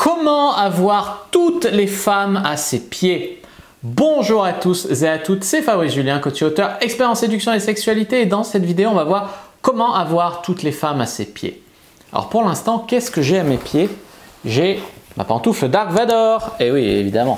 Comment avoir toutes les femmes à ses pieds? Bonjour à tous et à toutes, c'est Fabrice Julien, coach et auteur, expert en séduction et sexualité, et dans cette vidéo, on va voir comment avoir toutes les femmes à ses pieds. Alors pour l'instant, qu'est-ce que j'ai à mes pieds? J'ai ma pantoufle Dark Vador, et oui, évidemment.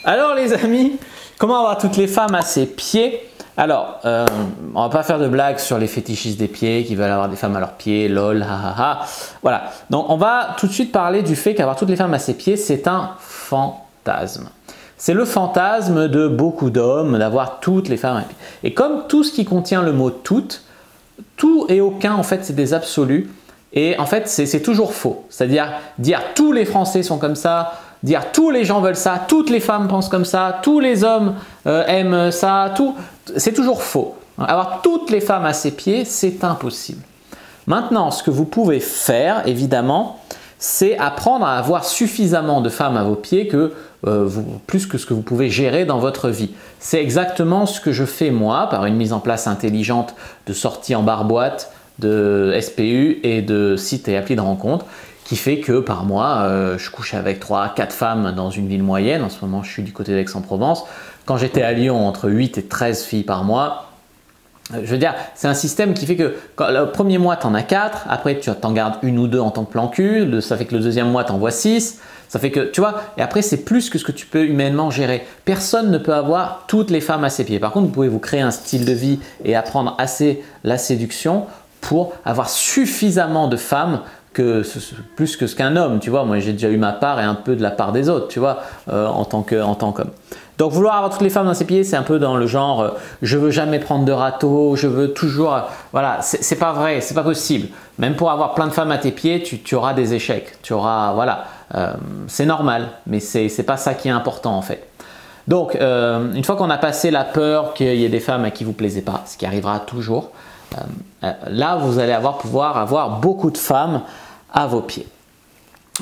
Alors les amis, comment avoir toutes les femmes à ses pieds? Alors, on va pas faire de blagues sur les fétichistes des pieds qui veulent avoir des femmes à leurs pieds, lol, hahaha. Voilà, donc on va tout de suite parler du fait qu'avoir toutes les femmes à ses pieds, c'est un fantasme. C'est le fantasme de beaucoup d'hommes d'avoir toutes les femmes à ses pieds. Et comme tout ce qui contient le mot toutes, tout et aucun, en fait, c'est des absolus. Et en fait, c'est toujours faux. C'est-à-dire dire tous les Français sont comme ça, dire tous les gens veulent ça, toutes les femmes pensent comme ça, tous les hommes aiment ça, tout, c'est toujours faux. Avoir toutes les femmes à ses pieds, c'est impossible. Maintenant, ce que vous pouvez faire, évidemment, c'est apprendre à avoir suffisamment de femmes à vos pieds plus que ce que vous pouvez gérer dans votre vie. C'est exactement ce que je fais moi, par une mise en place intelligente de sorties en bar-boîte, de SPU et de sites et applis de rencontres, qui fait que par mois, je couche avec 3-4 femmes dans une ville moyenne. En ce moment, je suis du côté d'Aix-en-Provence. Quand j'étais à Lyon, entre 8 et 13 filles par mois. Je veux dire, c'est un système qui fait que le premier mois, tu en as 4. Après, tu en gardes une ou deux en tant que plan cul. Ça fait que le deuxième mois, tu en vois 6. Ça fait que, tu vois, et après, c'est plus que ce que tu peux humainement gérer. Personne ne peut avoir toutes les femmes à ses pieds. Par contre, vous pouvez vous créer un style de vie et apprendre assez la séduction pour avoir suffisamment de femmes plus que ce qu'un homme, tu vois. Moi, j'ai déjà eu ma part et un peu de la part des autres, tu vois, en tant qu'homme. Donc, vouloir avoir toutes les femmes dans ses pieds, c'est un peu dans le genre je veux jamais prendre de râteau, je veux toujours… voilà, c'est pas vrai, c'est pas possible. Même pour avoir plein de femmes à tes pieds, tu auras des échecs. Tu auras… voilà, c'est normal, mais c'est pas ça qui est important en fait. Donc, une fois qu'on a passé la peur qu'il y ait des femmes à qui vous ne plaisez pas, ce qui arrivera toujours, là, vous allez pouvoir avoir beaucoup de femmes à vos pieds.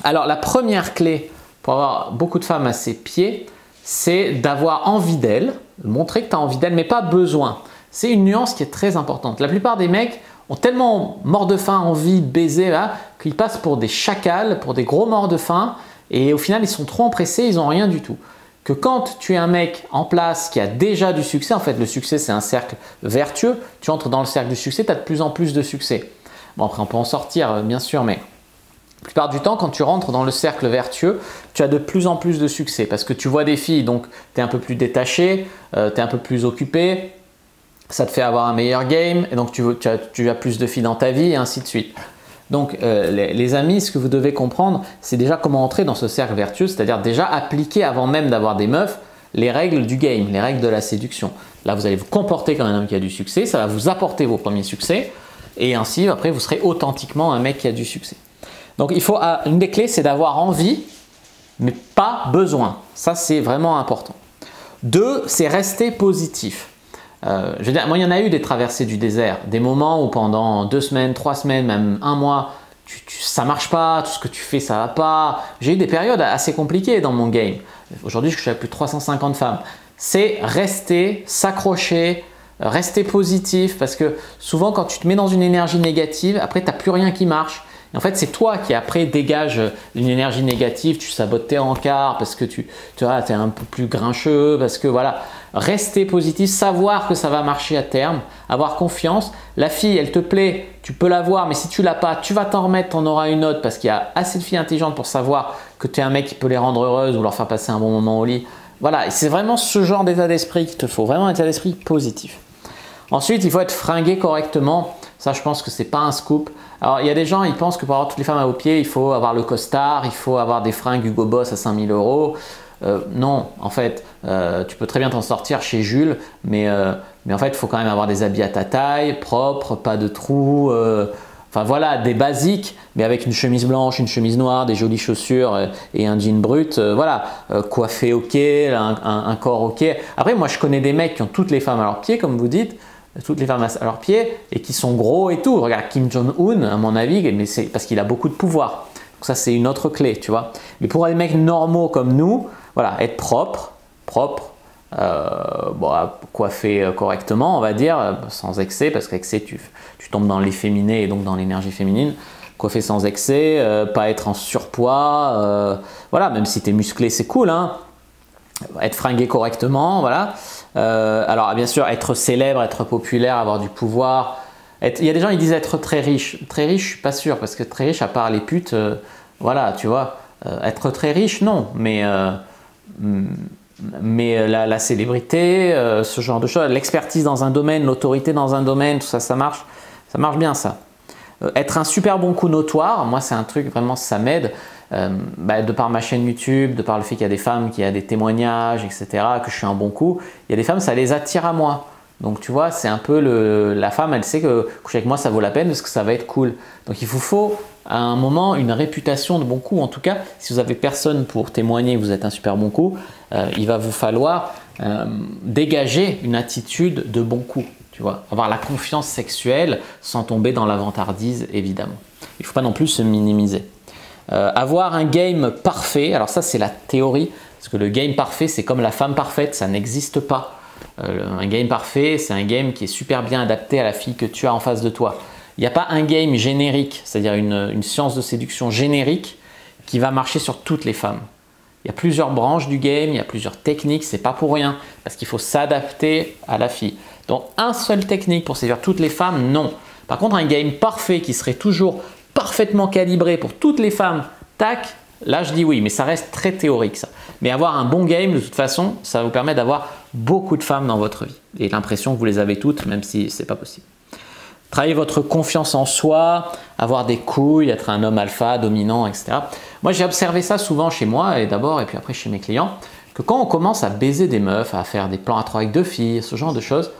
Alors, la première clé pour avoir beaucoup de femmes à ses pieds, c'est d'avoir envie d'elles, montrer que tu as envie d'elles, mais pas besoin. C'est une nuance qui est très importante. La plupart des mecs ont tellement mort de faim, envie de baiser, qu'ils passent pour des chacals, pour des gros morts de faim, et au final, ils sont trop empressés, ils n'ont rien du tout. Que quand tu es un mec en place qui a déjà du succès, en fait le succès c'est un cercle vertueux, tu entres dans le cercle du succès, tu as de plus en plus de succès. Bon après on peut en sortir bien sûr, mais la plupart du temps quand tu rentres dans le cercle vertueux, tu as de plus en plus de succès parce que tu vois des filles, donc tu es un peu plus détaché, tu es un peu plus occupé, ça te fait avoir un meilleur game et donc tu as plus de filles dans ta vie et ainsi de suite. Donc les amis, ce que vous devez comprendre, c'est déjà comment entrer dans ce cercle vertueux, c'est-à-dire déjà appliquer avant même d'avoir des meufs les règles du game, les règles de la séduction. Là, vous allez vous comporter comme un homme qui a du succès, ça va vous apporter vos premiers succès et ainsi, après, vous serez authentiquement un mec qui a du succès. Donc, une des clés, c'est d'avoir envie, mais pas besoin. Ça, c'est vraiment important. 2, c'est rester positif. Je veux dire, moi, il y en a eu des traversées du désert, des moments où pendant 2 semaines, 3 semaines, même un mois, ça marche pas, tout ce que tu fais, ça va pas. J'ai eu des périodes assez compliquées dans mon game. Aujourd'hui, je suis à plus de 350 femmes. C'est rester, s'accrocher, rester positif parce que souvent, quand tu te mets dans une énergie négative, après, tu n'as plus rien qui marche. Et en fait, c'est toi qui après dégage une énergie négative, tu sabotes tes rencarts parce que tu es un peu plus grincheux, parce que voilà, rester positif, savoir que ça va marcher à terme, avoir confiance. La fille, elle te plaît, tu peux la voir, mais si tu l'as pas, tu vas t'en remettre, tu en auras une autre parce qu'il y a assez de filles intelligentes pour savoir que tu es un mec qui peut les rendre heureuses ou leur faire passer un bon moment au lit. Voilà, c'est vraiment ce genre d'état d'esprit qu'il te faut, vraiment un état d'esprit positif. Ensuite, il faut être fringué correctement. Ça, je pense que ce n'est pas un scoop. Alors, il y a des gens, ils pensent que pour avoir toutes les femmes à vos pieds, il faut avoir le costard, il faut avoir des fringues Hugo Boss à 5000 €. Non, en fait, tu peux très bien t'en sortir chez Jules, mais en fait, il faut quand même avoir des habits à ta taille, propres, pas de trous. Enfin voilà, des basiques, mais avec une chemise blanche, une chemise noire, des jolies chaussures et un jean brut. Voilà, coiffé ok, un corps ok. Après, moi, je connais des mecs qui ont toutes les femmes à leurs pieds, comme vous dites, toutes les femmes à leurs pieds et qui sont gros et tout. Regarde Kim Jong-un, à mon avis, mais c'est parce qu'il a beaucoup de pouvoir. Donc ça, c'est une autre clé, tu vois. Mais pour les mecs normaux comme nous, voilà, être propre, coiffé correctement, on va dire, sans excès, parce qu'excès, tu tombes dans l'efféminé et donc dans l'énergie féminine. coiffer sans excès, pas être en surpoids, voilà, même si tu es musclé, c'est cool, hein. Être fringué correctement, voilà. Alors bien sûr, être célèbre, être populaire, avoir du pouvoir. Il y a des gens qui disent être très riche. Très riche, je suis pas sûr, parce que très riche, à part les putes, voilà, tu vois. Être très riche, non, mais la célébrité, ce genre de choses, l'expertise dans un domaine, l'autorité dans un domaine, tout ça, ça marche bien ça. Être un super bon coup notoire, moi c'est un truc vraiment, ça m'aide, de par ma chaîne YouTube, de par le fait qu'il y a des femmes qui ont des témoignages, etc., que je suis un bon coup, il y a des femmes, ça les attire à moi. Donc tu vois, c'est un peu la femme, elle sait que coucher avec moi ça vaut la peine parce que ça va être cool. Donc il vous faut à un moment une réputation de bon coup. En tout cas, si vous n'avez personne pour témoigner que vous êtes un super bon coup, il va vous falloir dégager une attitude de bon coup. Tu vois, avoir la confiance sexuelle sans tomber dans la vantardise, évidemment. Il ne faut pas non plus se minimiser. Avoir un game parfait, alors ça c'est la théorie, parce que le game parfait c'est comme la femme parfaite, ça n'existe pas. Un game parfait, c'est un game qui est super bien adapté à la fille que tu as en face de toi. Il n'y a pas un game générique, c'est-à-dire une science de séduction générique qui va marcher sur toutes les femmes. Il y a plusieurs branches du game, il y a plusieurs techniques, c'est pas pour rien, parce qu'il faut s'adapter à la fille. Donc, un seul technique pour séduire toutes les femmes, non. Par contre, un game parfait qui serait toujours parfaitement calibré pour toutes les femmes, tac, là je dis oui, mais ça reste très théorique ça. Mais avoir un bon game, de toute façon, ça vous permet d'avoir beaucoup de femmes dans votre vie. Et l'impression que vous les avez toutes, même si ce n'est pas possible. Travailler votre confiance en soi, avoir des couilles, être un homme alpha, dominant, etc. Moi, j'ai observé ça souvent chez moi, et d'abord, et puis après chez mes clients, que quand on commence à baiser des meufs, à faire des plans à 3 avec 2 filles, ce genre de choses,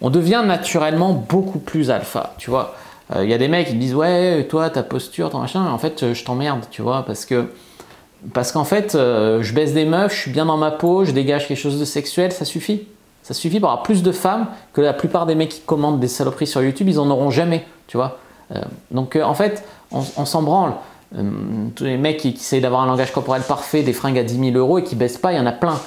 on devient naturellement beaucoup plus alpha, tu vois. Il y a des mecs qui me disent « Ouais, toi, ta posture, ton machin, en fait, je t'emmerde, tu vois, parce qu'en fait, je baise des meufs, je suis bien dans ma peau, je dégage quelque chose de sexuel, ça suffit. Ça suffit pour avoir plus de femmes que la plupart des mecs qui commandent des saloperies sur YouTube, ils en auront jamais, tu vois. Donc en fait, on s'en branle. Tous les mecs qui essayent d'avoir un langage corporel parfait, des fringues à 10 000 € et qui baissent pas, il y en a plein.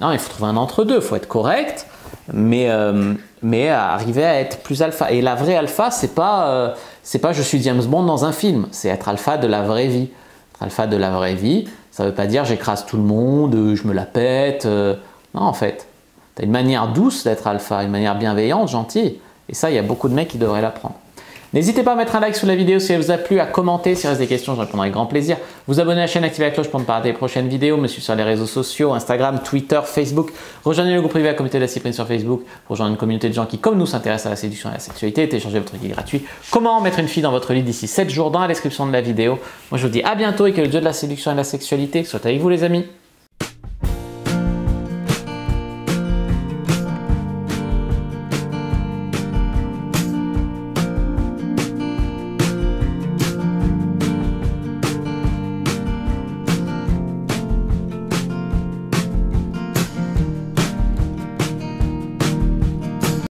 Non, il faut trouver un entre-deux, il faut être correct, mais arriver à être plus alpha. Et la vraie alpha, c'est pas je suis James Bond dans un film, c'est être alpha de la vraie vie. Être alpha de la vraie vie, ça veut pas dire j'écrase tout le monde, je me la pète. Non, en fait, tu as une manière douce d'être alpha, une manière bienveillante, gentille. Et ça, il y a beaucoup de mecs qui devraient l'apprendre. N'hésitez pas à mettre un like sous la vidéo si elle vous a plu, à commenter s'il reste des questions, je répondrai avec grand plaisir. Vous abonner à la chaîne, activer la cloche pour ne pas rater les prochaines vidéos, me suivre sur les réseaux sociaux, Instagram, Twitter, Facebook. Rejoignez le groupe privé à la communauté de la Cyprine sur Facebook pour rejoindre une communauté de gens qui, comme nous, s'intéressent à la séduction et à la sexualité. Téléchargez votre guide gratuit. Comment mettre une fille dans votre lit d'ici 7 jours dans la description de la vidéo. Moi, je vous dis à bientôt et que le dieu de la séduction et de la sexualité soit avec vous les amis.